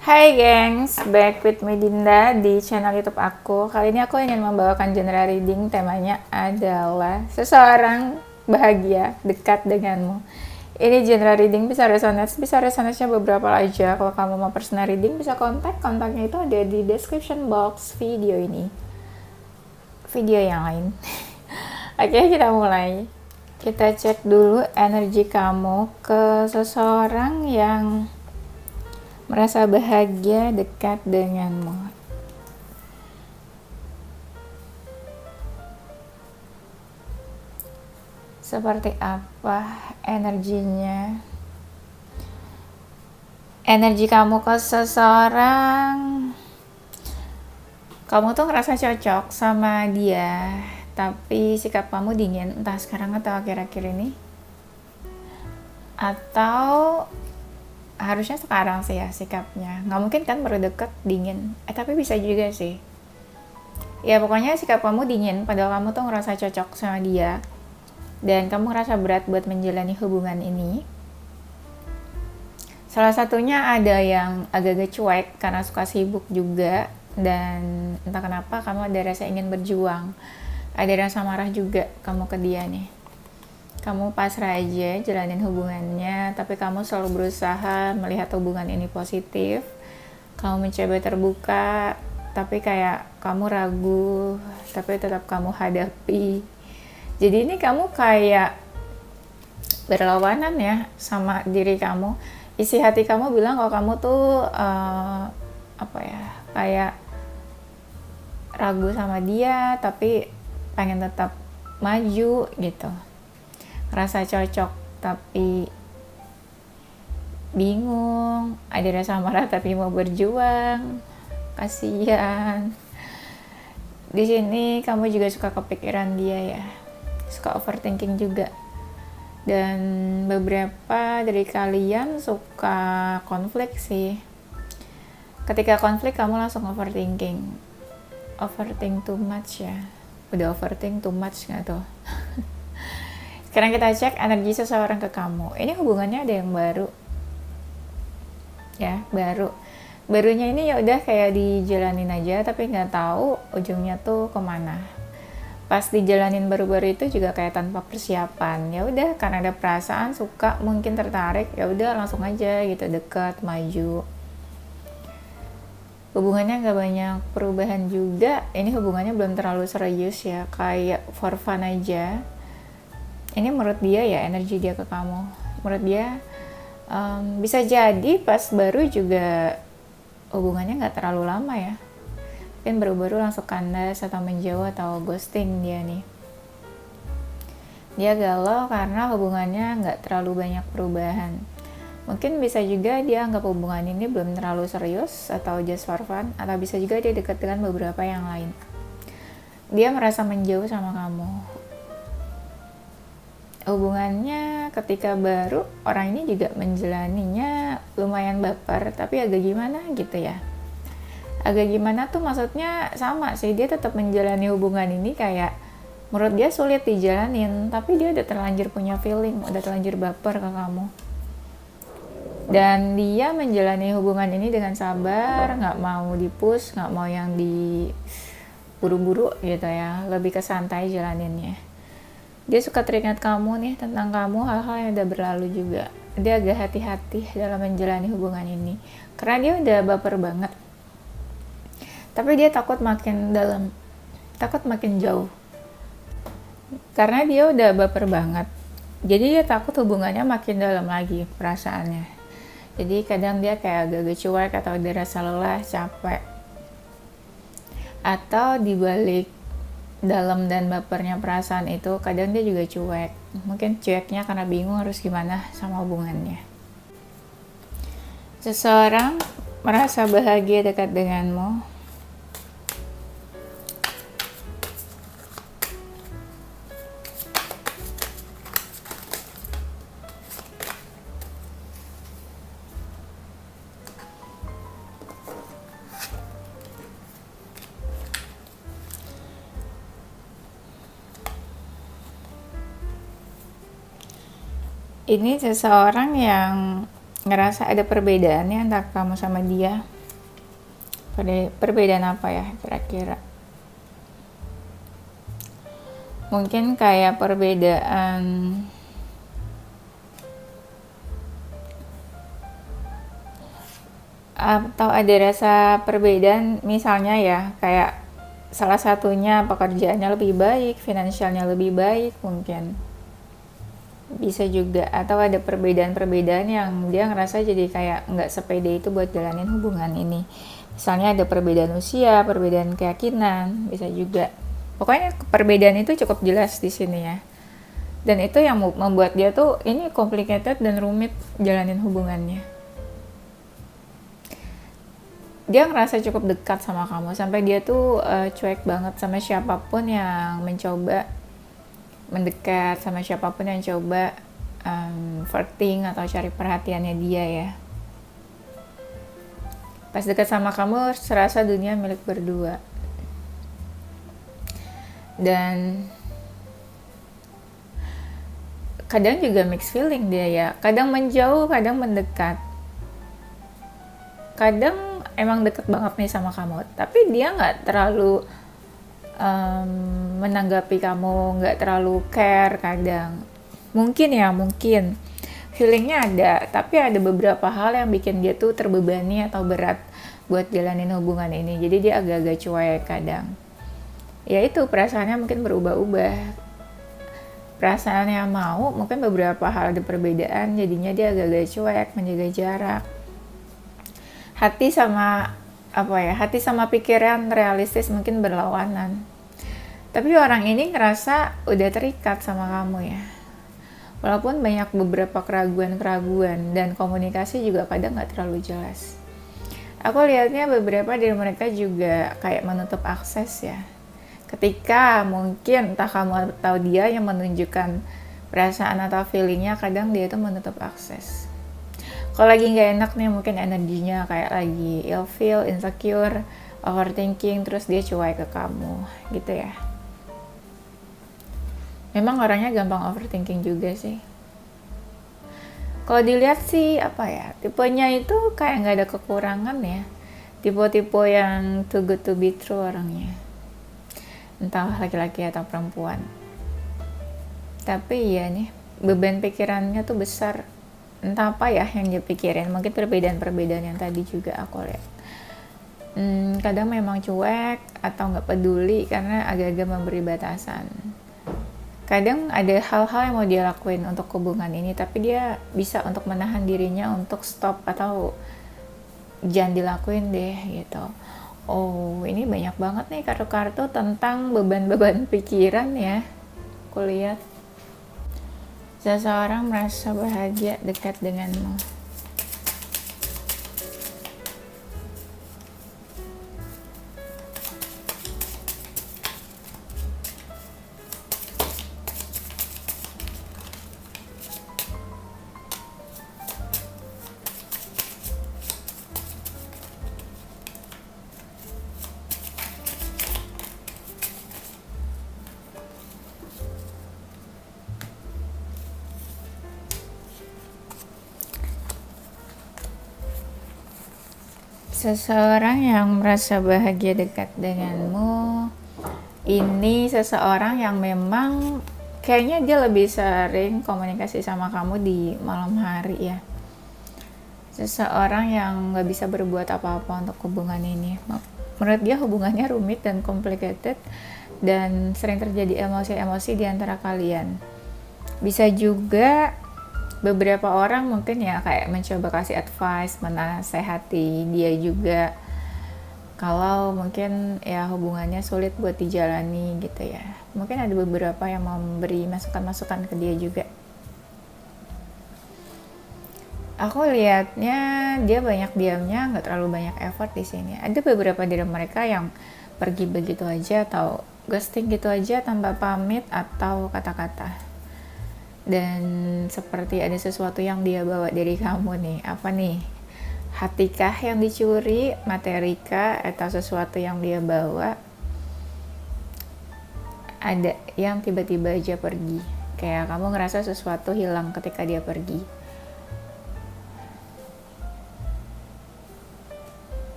Hai gengs, back with me Dinda di channel YouTube aku. Kali ini aku ingin membawakan genre reading, temanya adalah seseorang bahagia dekat denganmu. Ini genre reading bisa resonance-nya beberapa aja. Kalau kamu mau personal reading bisa kontaknya itu ada di description box video ini. Video yang lain. Oke, kita mulai. Kita cek dulu energi kamu ke seseorang yang merasa bahagia dekat denganmu. Seperti apa energinya? Energi kamu ke seseorang, kamu tuh ngerasa cocok sama dia, tapi sikap kamu dingin, entah sekarang atau akhir-akhir ini. Atau harusnya sekarang sih ya sikapnya, nggak mungkin kan baru deket dingin, tapi bisa juga sih ya. Pokoknya sikap kamu dingin padahal kamu tuh ngerasa cocok sama dia dan kamu ngerasa berat buat menjalani hubungan ini. Salah satunya ada yang agak-agak cuek karena suka sibuk juga, dan entah kenapa kamu ada rasa ingin berjuang, ada rasa marah juga kamu ke dia nih. Kamu pasrah aja jalanin hubungannya, tapi kamu selalu berusaha melihat hubungan ini positif. Kamu mencoba terbuka, tapi kayak kamu ragu, tapi tetap kamu hadapi. Jadi ini kamu kayak berlawanan ya sama diri kamu. Isi hati kamu bilang kalau kamu tuh kayak ragu sama dia, tapi pengen tetap maju gitu. Rasa cocok tapi bingung, ada rasa marah tapi mau berjuang, kasihan. Di sini kamu juga suka kepikiran dia ya, suka overthinking juga, dan beberapa dari kalian suka konflik sih. Ketika konflik kamu langsung overthinking too much ya. Udah overthink too much nggak tuh? Sekarang kita cek energi seseorang ke kamu. Ini hubungannya ada yang baru. Ya, barunya ini ya udah kayak dijalanin aja, tapi nggak tahu ujungnya tuh kemana. Pas dijalanin baru-baru itu juga kayak tanpa persiapan. Ya udah, karena ada perasaan suka, mungkin tertarik, ya udah langsung aja gitu, dekat, maju. Hubungannya nggak banyak perubahan juga. Ini hubungannya belum terlalu serius ya, kayak for fun aja. Ini menurut dia ya, energi dia ke kamu. Menurut dia bisa jadi pas baru juga hubungannya nggak terlalu lama ya. Mungkin baru-baru langsung kandas atau menjauh atau ghosting dia nih. Dia galau karena hubungannya nggak terlalu banyak perubahan. Mungkin bisa juga dia anggap hubungan ini belum terlalu serius atau just for fun, atau bisa juga dia dekat dengan beberapa yang lain. Dia merasa menjauh sama kamu. Hubungannya ketika baru, orang ini juga menjalaninya lumayan baper, tapi agak gimana gitu ya. Agak gimana tuh maksudnya sama sih, dia tetap menjalani hubungan ini kayak menurut dia sulit dijalanin, tapi dia udah terlanjur punya feeling, udah terlanjur baper ke kamu. Dan dia menjalani hubungan ini dengan sabar, gak mau di-push, gak mau yang diburu-buru gitu ya, lebih ke santai jalaninnya. Dia suka teringat kamu nih, tentang kamu, hal-hal yang udah berlalu juga. Dia agak hati-hati dalam menjalani hubungan ini, karena dia udah baper banget. Tapi dia takut makin dalam, takut makin jauh. Karena dia udah baper banget, jadi dia takut hubungannya makin dalam lagi perasaannya. Jadi kadang dia kayak agak cuek atau ada rasa lelah, capek. Atau dibalik dalam dan bapernya perasaan itu, kadang dia juga cuek. Mungkin cueknya karena bingung harus gimana sama hubungannya. Seseorang merasa bahagia dekat denganmu. Ini seseorang yang ngerasa ada perbedaannya antara kamu sama dia. Perbedaan apa ya kira-kira? Mungkin kayak perbedaan atau ada rasa perbedaan, misalnya ya kayak salah satunya pekerjaannya lebih baik, finansialnya lebih baik mungkin. Bisa juga, atau ada perbedaan-perbedaan yang dia ngerasa jadi kayak nggak sepede itu buat jalanin hubungan ini. Misalnya ada perbedaan usia, perbedaan keyakinan, bisa juga. Pokoknya perbedaan itu cukup jelas di sini ya. Dan itu yang membuat dia tuh ini complicated dan rumit jalanin hubungannya. Dia ngerasa cukup dekat sama kamu, sampai dia tuh cuek banget sama siapapun yang mencoba mendekat, sama siapapun yang coba flirting atau cari perhatiannya dia ya. Pas dekat sama kamu, serasa dunia milik berdua. Dan kadang juga mixed feeling dia ya. Kadang menjauh, kadang mendekat. Kadang emang deket banget nih sama kamu, tapi dia nggak terlalu menanggapi kamu, nggak terlalu care kadang. Mungkin feelingnya ada, tapi ada beberapa hal yang bikin dia tuh terbebani atau berat buat jalanin hubungan ini. Jadi dia agak-agak cuek kadang. Ya itu, perasaannya mungkin berubah-ubah. Perasaannya mau, mungkin beberapa hal ada perbedaan, jadinya dia agak-agak cuek, menjaga jarak. Hati sama pikiran realistis mungkin berlawanan. Tapi orang ini ngerasa udah terikat sama kamu ya. Walaupun banyak beberapa keraguan-keraguan dan komunikasi juga kadang gak terlalu jelas. Aku lihatnya beberapa dari mereka juga kayak menutup akses ya. Ketika mungkin entah kamu atau dia yang menunjukkan perasaan atau feelingnya, kadang dia tuh menutup akses. Kalau lagi nggak enak nih, mungkin energinya kayak lagi ilfeel, insecure, overthinking, terus dia cuek ke kamu gitu ya. Memang orangnya gampang overthinking juga sih. Kalau dilihat sih tipenya itu kayak nggak ada kekurangan ya. Tipe-tipe yang too good to be true orangnya. Entah laki-laki atau perempuan. Tapi iya nih, beban pikirannya tuh besar. Entah apa ya yang dia pikirin. Mungkin perbedaan-perbedaan yang tadi juga aku lihat. Kadang memang cuek atau nggak peduli karena agak-agak memberi batasan. Kadang ada hal-hal yang mau dia lakuin untuk hubungan ini, tapi dia bisa untuk menahan dirinya untuk stop atau jangan dilakuin deh gitu. Oh, ini banyak banget nih kartu-kartu tentang beban-beban pikiran ya. Aku lihat seseorang merasa bahagia dekat denganmu. Seseorang yang merasa bahagia dekat denganmu, ini seseorang yang memang kayaknya dia lebih sering komunikasi sama kamu di malam hari ya. Seseorang yang gak bisa berbuat apa-apa untuk hubungan ini. Menurut dia hubungannya rumit dan complicated dan sering terjadi emosi-emosi di antara kalian. Bisa juga beberapa orang mungkin ya kayak mencoba kasih advice, menasehati dia juga kalau mungkin ya hubungannya sulit buat dijalani gitu ya. Mungkin ada beberapa yang memberi masukan-masukan ke dia juga. Aku lihatnya dia banyak diamnya, nggak terlalu banyak effort di sini. Ada beberapa dari mereka yang pergi begitu aja atau ghosting gitu aja tanpa pamit atau kata-kata. Dan seperti ada sesuatu yang dia bawa dari kamu nih. Apa nih? Hatikah yang dicuri, materikah, atau sesuatu yang dia bawa? Ada yang tiba-tiba aja pergi. Kayak kamu ngerasa sesuatu hilang ketika dia pergi.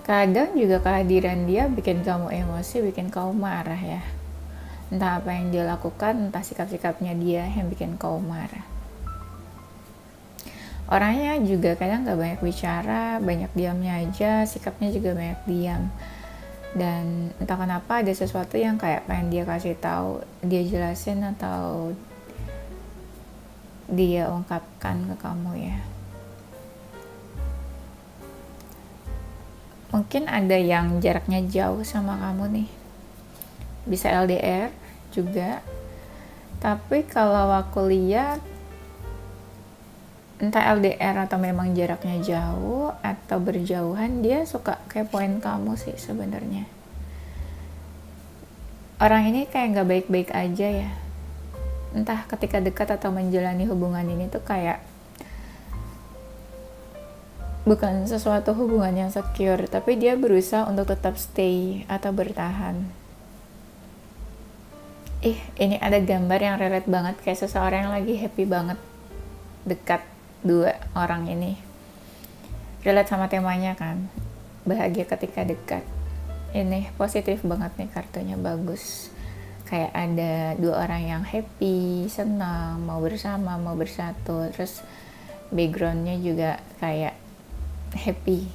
Kadang juga kehadiran dia bikin kamu emosi, bikin kamu marah ya. Entah apa yang dia lakukan, entah sikap-sikapnya dia yang bikin kamu marah. Orangnya juga kadang gak banyak bicara, banyak diamnya aja, sikapnya juga banyak diam. Dan entah kenapa ada sesuatu yang kayak pengen dia kasih tahu, dia jelasin atau dia ungkapkan ke kamu ya. Mungkin ada yang jaraknya jauh sama kamu nih, bisa LDR juga. Tapi kalau aku lihat entah LDR atau memang jaraknya jauh atau berjauhan, dia suka kepoin kamu sih sebenarnya. Orang ini kayak nggak baik-baik aja ya. Entah ketika dekat atau menjalani hubungan ini tuh kayak bukan sesuatu hubungan yang secure, tapi dia berusaha untuk tetap stay atau bertahan. Ini ada gambar yang relate banget, kayak seseorang yang lagi happy banget dekat dua orang ini. Relate sama temanya kan, bahagia ketika dekat. Ini positif banget nih kartunya, bagus. Kayak ada dua orang yang happy, senang, mau bersama, mau bersatu. Terus backgroundnya juga kayak happy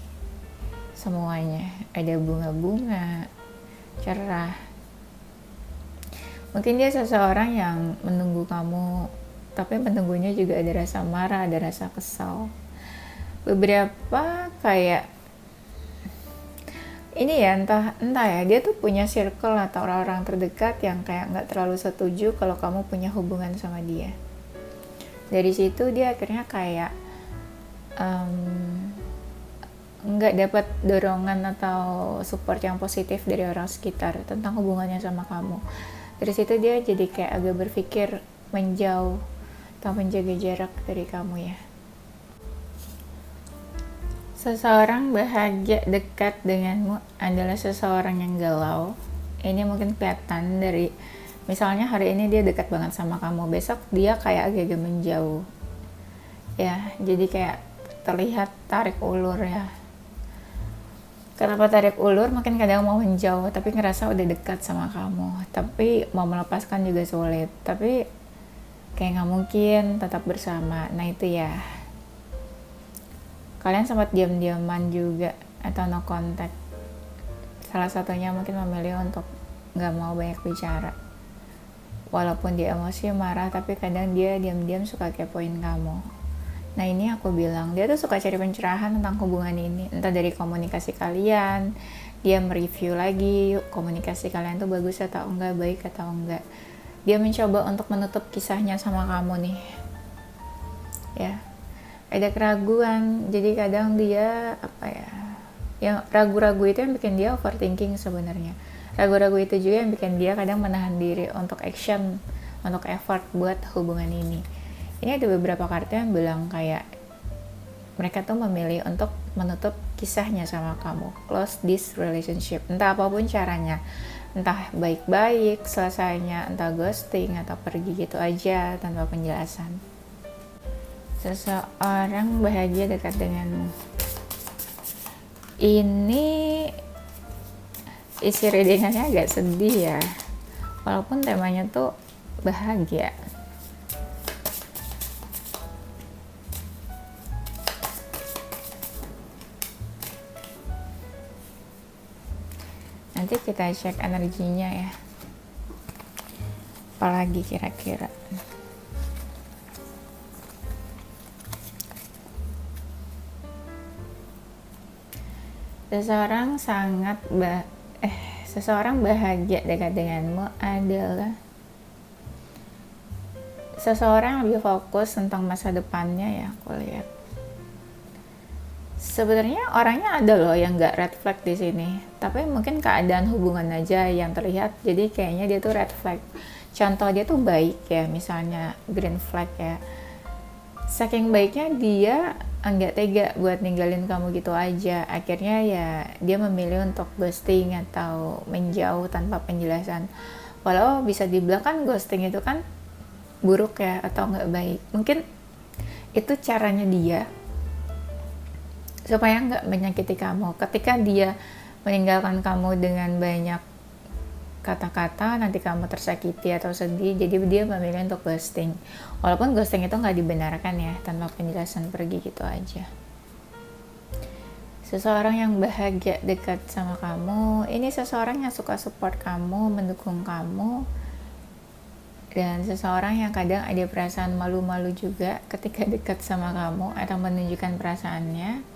semuanya. Ada bunga-bunga, cerah. Mungkin dia seseorang yang menunggu kamu, tapi menunggunya juga ada rasa marah, ada rasa kesal. Beberapa kayak ini ya, entah ya, dia tuh punya circle atau orang-orang terdekat yang kayak nggak terlalu setuju kalau kamu punya hubungan sama dia. Dari situ dia akhirnya kayak nggak dapat dorongan atau support yang positif dari orang sekitar tentang hubungannya sama kamu. Dari situ dia jadi kayak agak berpikir menjauh atau menjaga jarak dari kamu ya. Seseorang bahagia dekat denganmu adalah seseorang yang galau. Ini mungkin kelihatan dari misalnya hari ini dia dekat banget sama kamu, besok dia kayak agak-agak menjauh ya, jadi kayak terlihat tarik ulur ya. Kenapa tarik ulur? Mungkin kadang mau menjauh tapi ngerasa udah dekat sama kamu, tapi mau melepaskan juga sulit, tapi kayak nggak mungkin tetap bersama. Nah itu ya, kalian sempat diam-diaman juga atau no contact. Salah satunya mungkin memilih untuk nggak mau banyak bicara, walaupun dia emosi marah, tapi kadang dia diam-diam suka kepoin kamu. Nah ini aku bilang, dia tuh suka cari pencerahan tentang hubungan ini, entah dari komunikasi kalian, dia mereview lagi komunikasi kalian tuh bagus atau enggak, baik atau enggak. Dia mencoba untuk menutup kisahnya sama kamu nih ya. Ada keraguan, jadi kadang dia yang ragu-ragu itu yang bikin dia overthinking sebenarnya. Ragu-ragu itu juga yang bikin dia kadang menahan diri untuk action, untuk effort buat hubungan ini. Ini ada beberapa kartu yang bilang kayak mereka tuh memilih untuk menutup kisahnya sama kamu, close this relationship, entah apapun caranya, entah baik-baik selesainya, entah ghosting atau pergi gitu aja tanpa penjelasan. Seseorang bahagia dekat denganmu. Ini isi readingannya agak sedih ya, walaupun temanya tuh bahagia. Nanti kita cek energinya ya, apalagi kira-kira. Seseorang bahagia dekat denganmu adalah seseorang lebih fokus tentang masa depannya ya, aku lihat. Sebenarnya orangnya ada loh yang nggak red flag di sini, tapi mungkin keadaan hubungan aja yang terlihat, jadi kayaknya dia tuh red flag. Contoh dia tuh baik ya, misalnya green flag ya. Saking baiknya dia nggak tega buat ninggalin kamu gitu aja. Akhirnya ya dia memilih untuk ghosting atau menjauh tanpa penjelasan. Walau bisa dibilang kan ghosting itu kan buruk ya atau nggak baik. Mungkin itu caranya dia supaya nggak menyakiti kamu. Ketika dia meninggalkan kamu dengan banyak kata-kata, nanti kamu tersakiti atau sedih, jadi dia memilih untuk ghosting. Walaupun ghosting itu nggak dibenarkan ya, tanpa penjelasan pergi gitu aja. Seseorang yang bahagia dekat sama kamu, ini seseorang yang suka support kamu, mendukung kamu, dan seseorang yang kadang ada perasaan malu-malu juga ketika dekat sama kamu atau menunjukkan perasaannya.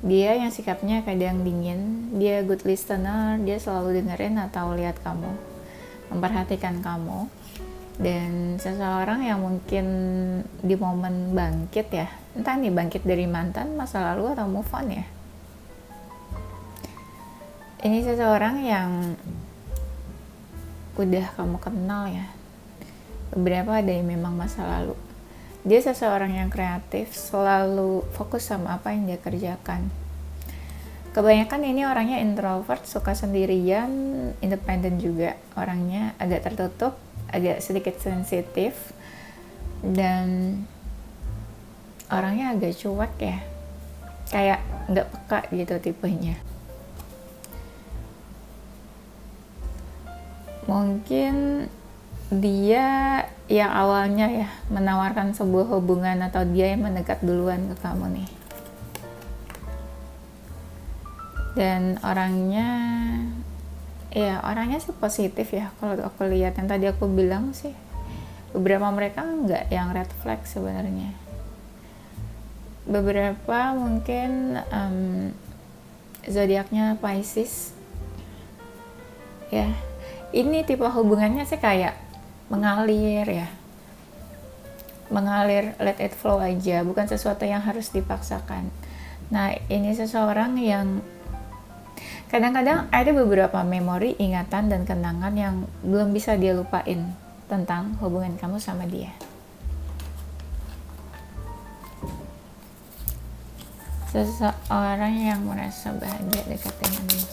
Dia yang sikapnya kadang dingin, dia good listener, dia selalu dengerin atau lihat kamu, memperhatikan kamu. Dan seseorang yang mungkin di momen bangkit ya, entah nih bangkit dari mantan, masa lalu atau move on ya. Ini seseorang yang udah kamu kenal ya, beberapa ada yang memang masa lalu. Dia seseorang yang kreatif, selalu fokus sama apa yang dia kerjakan. Kebanyakan ini orangnya introvert, suka sendirian, independen juga. Orangnya agak tertutup, agak sedikit sensitif, dan orangnya agak cuek ya. Kayak nggak peka gitu tipenya. Mungkin dia yang awalnya ya menawarkan sebuah hubungan atau dia yang mendekat duluan ke kamu nih. Dan orangnya sih positif ya, kalau aku lihat yang tadi aku bilang sih. Beberapa mereka enggak yang red flag sebenarnya. Beberapa mungkin zodiaknya Pisces. Ya. Ini tipe hubungannya sih kayak mengalir ya, let it flow aja, bukan sesuatu yang harus dipaksakan. Nah, ini seseorang yang kadang-kadang ada beberapa memori, ingatan, dan kenangan yang belum bisa dia lupain tentang hubungan kamu sama dia. Seseorang yang merasa bahagia dekat dengan dia.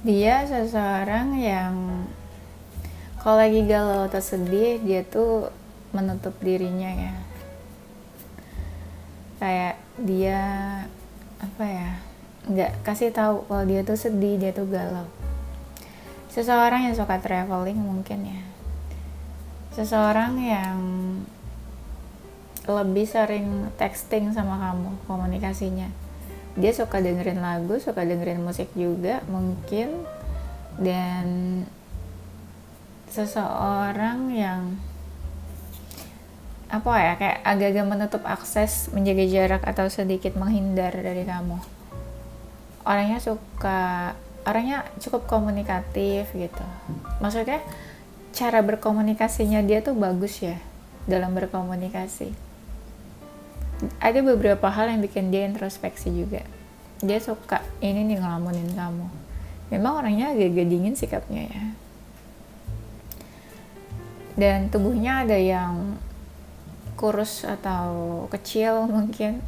Dia seseorang yang kalau lagi galau atau sedih, dia tuh menutup dirinya ya. Kayak dia nggak kasih tahu kalau dia tuh sedih, dia tuh galau. Seseorang yang suka traveling mungkin ya. Seseorang yang lebih sering texting sama kamu, komunikasinya. Dia suka dengerin lagu, suka dengerin musik juga mungkin. Dan seseorang yang kayak agak-agak menutup akses, menjaga jarak atau sedikit menghindar dari kamu. Orangnya cukup komunikatif gitu. Maksudnya cara berkomunikasinya dia tuh bagus ya dalam berkomunikasi. Ada beberapa hal yang bikin dia introspeksi juga. Dia suka ini nih ngelamunin kamu. Memang orangnya agak-agak dingin sikapnya ya. Dan tubuhnya ada yang kurus atau kecil mungkin.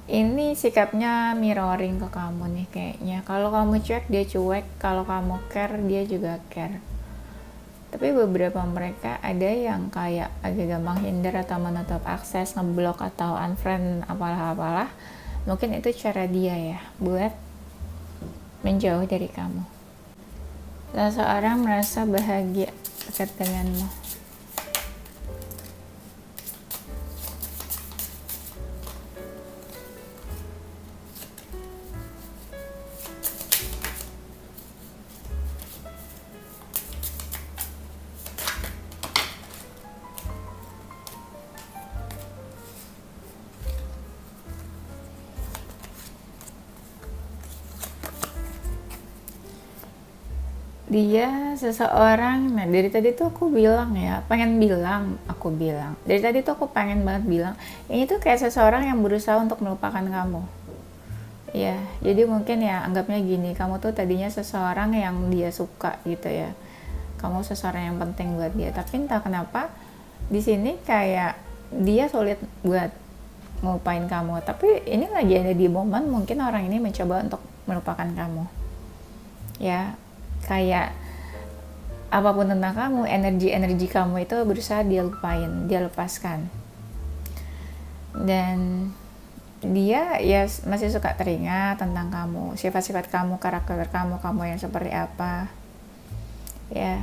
Ini sikapnya mirroring ke kamu nih kayaknya. Kalau kamu cuek, dia cuek. Kalau kamu care, dia juga care. Tapi beberapa mereka ada yang kayak agak gampang hindar atau menutup akses, ngeblok atau unfriend apalah. Mungkin itu cara dia ya buat menjauh dari kamu. Seseorang merasa bahagia dekat denganmu. Dia seseorang, nah dari tadi tuh aku bilang dari tadi tuh aku pengen banget bilang, ini tuh kayak seseorang yang berusaha untuk melupakan kamu. Ya, jadi mungkin ya anggapnya gini, kamu tuh tadinya seseorang yang dia suka gitu ya. Kamu seseorang yang penting buat dia, tapi entah kenapa di sini kayak dia sulit buat ngelupain kamu, tapi ini lagi ada di momen mungkin orang ini mencoba untuk melupakan kamu ya, kayak apapun tentang kamu, energi kamu itu berusaha dia lupain, dia lepaskan. Dan dia ya masih suka teringat tentang kamu, sifat-sifat kamu, karakter kamu yang seperti apa ya.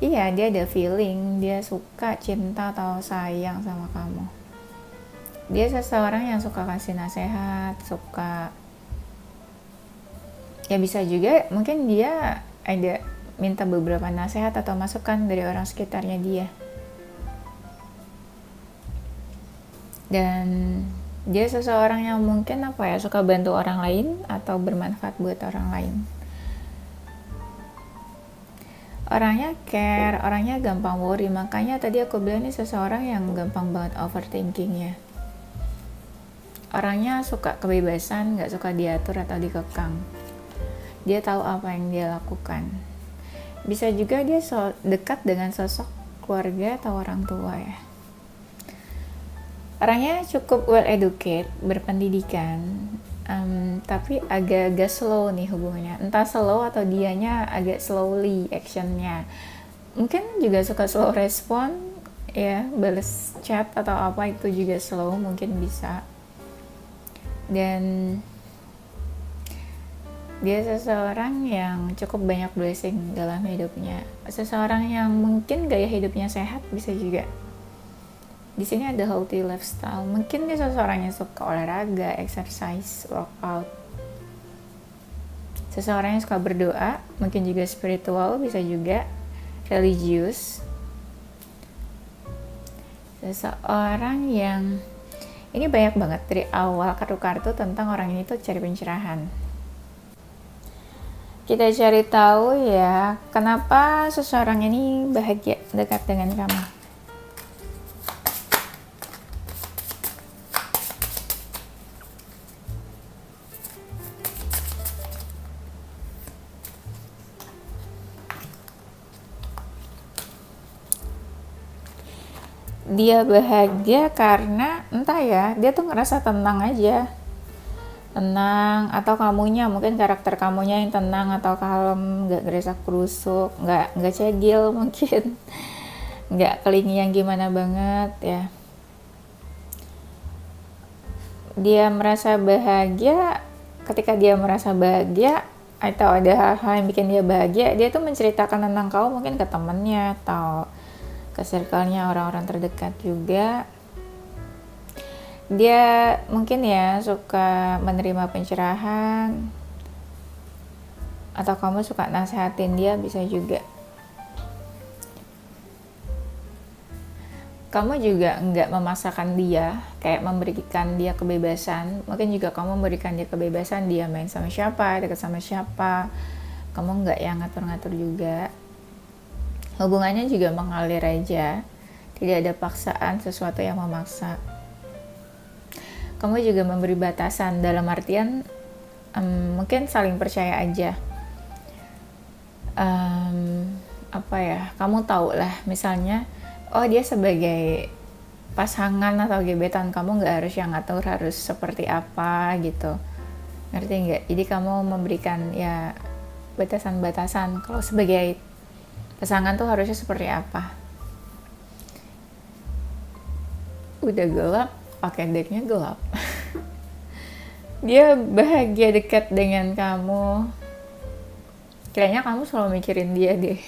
Iya, dia ada feeling, dia suka, cinta atau sayang sama kamu. Dia seseorang yang suka kasih nasihat, suka ya, bisa juga mungkin dia ada minta beberapa nasihat atau masukan dari orang sekitarnya dia. Dan dia seseorang yang mungkin suka bantu orang lain atau bermanfaat buat orang lain. Orangnya care, orangnya gampang worry, makanya tadi aku bilang ini seseorang yang gampang banget overthinking ya. Orangnya suka kebebasan, gak suka diatur atau dikekang. Dia tahu apa yang dia lakukan. Bisa juga dia dekat dengan sosok keluarga atau orang tua ya. Orangnya cukup well educated, berpendidikan, tapi agak-agak slow nih hubungannya. Entah slow atau dianya agak slowly actionnya. Mungkin juga suka slow respon ya, bales chat atau apa itu juga slow, mungkin bisa. Dan dia seseorang yang cukup banyak blessing dalam hidupnya. Seseorang yang mungkin gaya hidupnya sehat, bisa juga. Di sini ada healthy lifestyle. Mungkin dia seseorang yang suka olahraga, exercise, workout. Seseorang yang suka berdoa, mungkin juga spiritual, bisa juga religius. Seseorang yang ini banyak banget dari awal kartu-kartu tentang orang ini tuh cari pencerahan. Kita cari tahu ya, kenapa seseorang ini bahagia dekat dengan kamu. Dia bahagia karena entah ya, dia tuh ngerasa tenang aja, tenang, atau kamunya mungkin karakter kamunya yang tenang atau kalem, nggak geresak kerusuk, nggak cegil mungkin, nggak kelingi yang gimana banget ya. Dia merasa bahagia. Ketika dia merasa bahagia atau ada hal-hal yang bikin dia bahagia, dia tuh menceritakan tentang kamu mungkin ke temennya atau ke circle-nya, orang-orang terdekat juga. Dia mungkin ya suka menerima pencerahan, atau kamu suka nasehatin dia, bisa juga. Kamu juga nggak memaksakan dia, kayak memberikan dia kebebasan. Mungkin juga kamu memberikan dia kebebasan, dia main sama siapa, dekat sama siapa. Kamu nggak yang ngatur-ngatur juga. Hubungannya juga mengalir aja, tidak ada paksaan sesuatu yang memaksa. Kamu juga memberi batasan dalam artian mungkin saling percaya aja. Kamu tahu lah, misalnya oh dia sebagai pasangan atau gebetan kamu nggak harus yang ngatur harus seperti apa gitu, ngerti nggak? Jadi kamu memberikan ya batasan-batasan kalau sebagai pasangan tuh harusnya seperti apa. Udah gelap, pakai decknya gelap. Dia bahagia dekat dengan kamu. Kayaknya kamu selalu mikirin dia deh.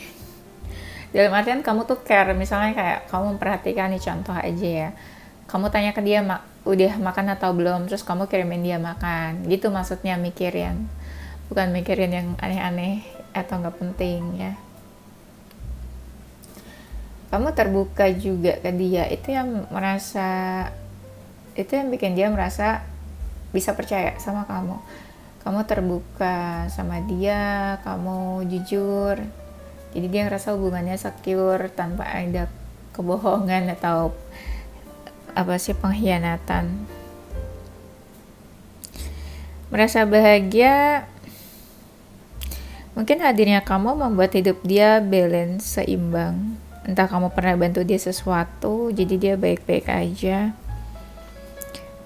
Dalam artian kamu tuh care, misalnya kayak kamu memperhatikan nih, contoh aja ya. Kamu tanya ke dia, udah makan atau belum, terus kamu kirimin dia makan. Gitu maksudnya mikirin. Bukan mikirin yang aneh-aneh atau gak penting ya. Kamu terbuka juga ke dia, itu yang bikin dia merasa bisa percaya sama kamu. Kamu terbuka sama dia, kamu jujur, jadi dia ngerasa hubungannya secure tanpa ada kebohongan atau pengkhianatan. Merasa bahagia, mungkin hadirnya kamu membuat hidup dia balance, seimbang. entah kamu pernah bantu dia sesuatu, jadi dia baik-baik aja.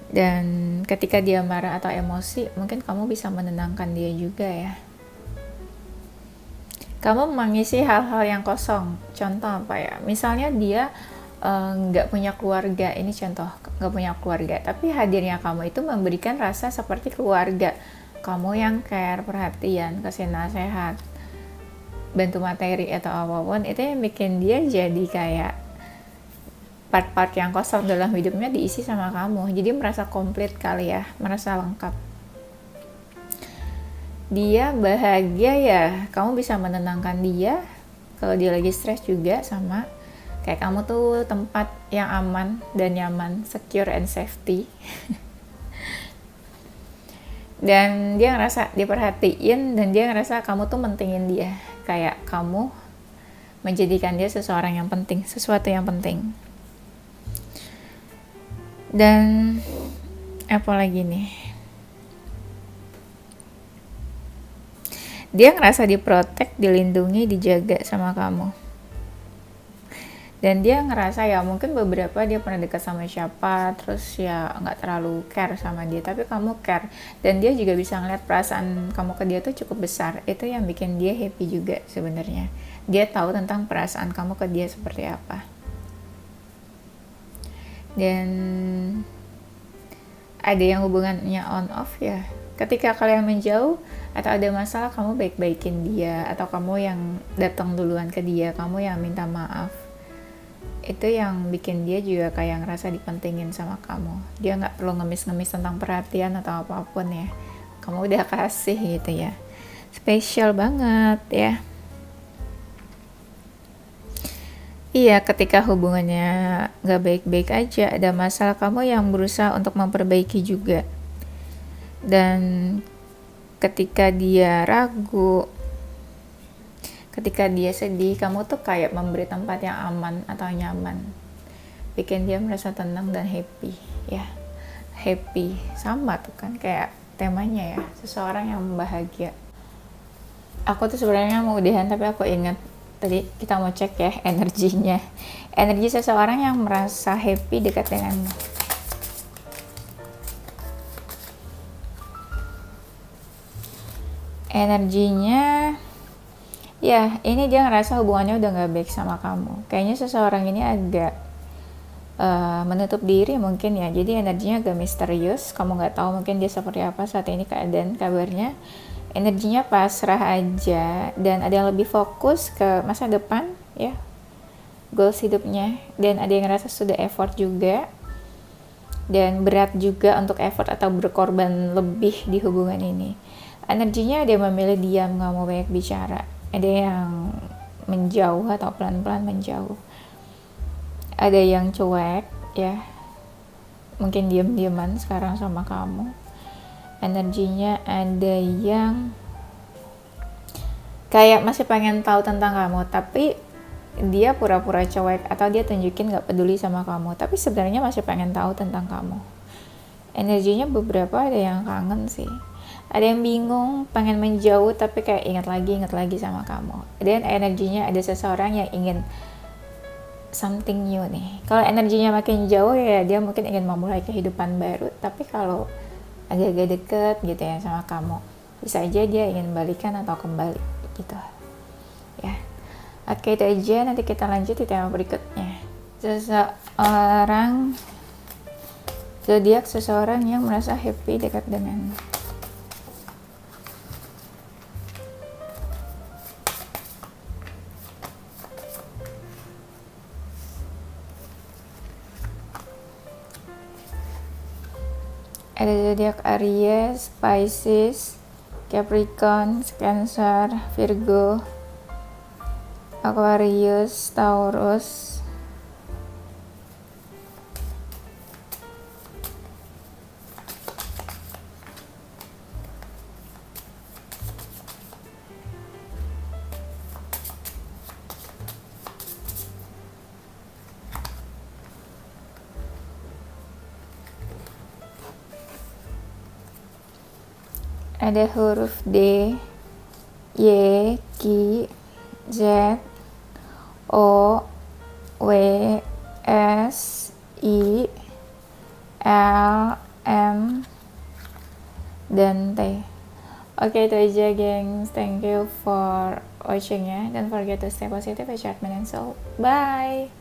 Dan ketika dia marah atau emosi, mungkin kamu bisa menenangkan dia juga ya. Kamu mengisi hal-hal yang kosong. Contoh apa ya? Misalnya dia nggak punya keluarga, ini contoh nggak punya keluarga, tapi hadirnya kamu itu memberikan rasa seperti keluarga. Kamu yang care, perhatian, kasih nasihat, bantu materi atau apapun, itu yang bikin dia jadi kayak part-part yang kosong dalam hidupnya diisi sama kamu, jadi merasa komplit kali ya, merasa lengkap. Dia bahagia ya, kamu bisa menenangkan dia. Kalau dia lagi stres juga sama, kayak kamu tuh tempat yang aman dan nyaman, secure and safety. Dan dia ngerasa diperhatiin, dan dia ngerasa kamu tuh mentingin dia, kayak kamu menjadikan dia seseorang yang penting, sesuatu yang penting. Dan apa lagi nih, dia ngerasa diprotek, dilindungi, dijaga sama kamu. Dan dia ngerasa ya mungkin beberapa dia pernah dekat sama siapa, terus ya nggak terlalu care sama dia, tapi kamu care. Dan dia juga bisa ngeliat perasaan kamu ke dia tuh cukup besar. Itu yang bikin dia happy juga sebenarnya. Dia tahu tentang perasaan kamu ke dia seperti apa. Dan ada yang hubungannya on off ya, ketika kalian menjauh atau ada masalah, kamu baik-baikin dia, atau kamu yang datang duluan ke dia, kamu yang minta maaf. Itu yang bikin dia juga kayak ngerasa dipentingin sama kamu. Dia nggak perlu ngemis-ngemis tentang perhatian atau apapun ya, kamu udah kasih gitu ya. Spesial banget ya. Iya, ketika hubungannya gak baik-baik aja, ada masalah, kamu yang berusaha untuk memperbaiki juga. Dan ketika dia ragu, ketika dia sedih, kamu tuh kayak memberi tempat yang aman atau nyaman, bikin dia merasa tenang dan happy ya. Happy sama tuh kan kayak temanya ya, seseorang yang bahagia. Aku tuh sebenarnya mau udahan, tapi aku ingat tadi kita mau cek ya energinya. Energi seseorang yang merasa happy dekat denganmu. Energinya ya, ini dia ngerasa hubungannya udah gak baik sama kamu. Kayaknya seseorang ini agak menutup diri mungkin ya. Jadi energinya agak misterius. Kamu gak tahu mungkin dia seperti apa saat ini keadaan kabarnya. Energinya pasrah aja, dan ada yang lebih fokus ke masa depan ya, goals hidupnya. Dan ada yang ngerasa sudah effort juga, dan berat juga untuk effort atau berkorban lebih di hubungan ini. Energinya ada yang memilih diam, gak mau banyak bicara, ada yang menjauh atau pelan-pelan menjauh, ada yang cuek ya, mungkin diam-diaman sekarang sama kamu. Energinya ada yang kayak masih pengen tahu tentang kamu, tapi dia pura-pura cuek, atau dia tunjukin gak peduli sama kamu, tapi sebenarnya masih pengen tahu tentang kamu. Energinya beberapa ada yang kangen sih, ada yang bingung, pengen menjauh, tapi kayak ingat lagi sama kamu. Dan energinya ada seseorang yang ingin something new nih. Kalau energinya makin jauh ya, dia mungkin ingin memulai kehidupan baru, tapi kalau agak-agak deket gitu ya sama kamu, bisa aja dia ingin balikan atau kembali gitu ya. Oke, itu aja. Nanti kita lanjut di tema berikutnya. Seseorang zodiak, seseorang yang merasa happy dekat dengan. Ada zodiak Aries, Pisces, Capricorn, Cancer, Virgo, Aquarius, Taurus, ada huruf D, Y, Q, Z, O, W S I L M dan T. Oke, itu aja gengs. Thank you for watching ya. Don't forget to stay positive, a sharp mind and soul. Bye.